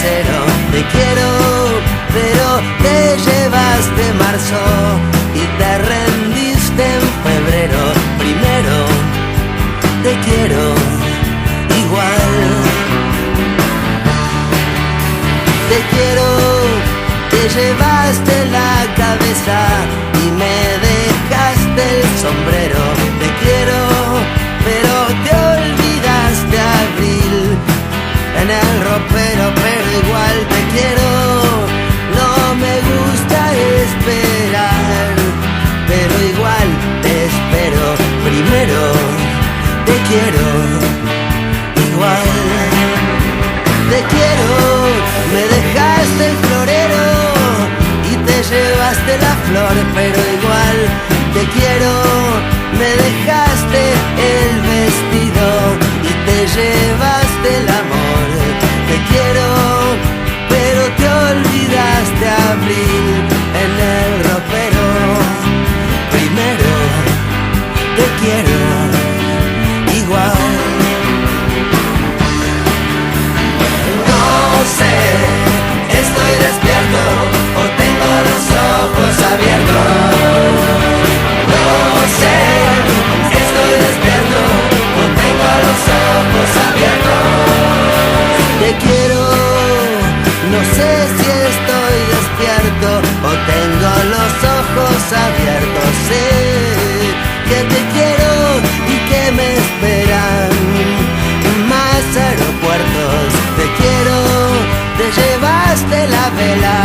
cero. Te quiero, pero te llevaste marzo y te rendiste en febrero. Primero te quiero igual. Te quiero, te llevaste la cabeza y me dejaste el sombrero. Te quiero, pero te olvidaste abril en el ropero, pero igual te quiero. No me gusta esperar, pero igual te espero. Primero te quiero igual. Te quiero, me dejaste el florero y te llevaste la flor, pero igual te quiero. Me dejaste el vestido y te llevaste el amor. Te quiero, pero te olvidaste abril en el ropero. Primero te quiero igual. No sé, estoy despierto o tengo los ojos abiertos. No sé, estoy despierto o tengo los ojos abiertos. Te quiero, no sé si estoy despierto o tengo los ojos abiertos. Sé que te quiero y que me esperan más aeropuertos. Te quiero, te llevaste la vela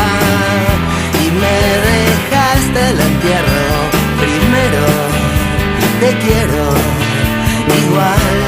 y me dejaste el entierro. Primero te quiero igual.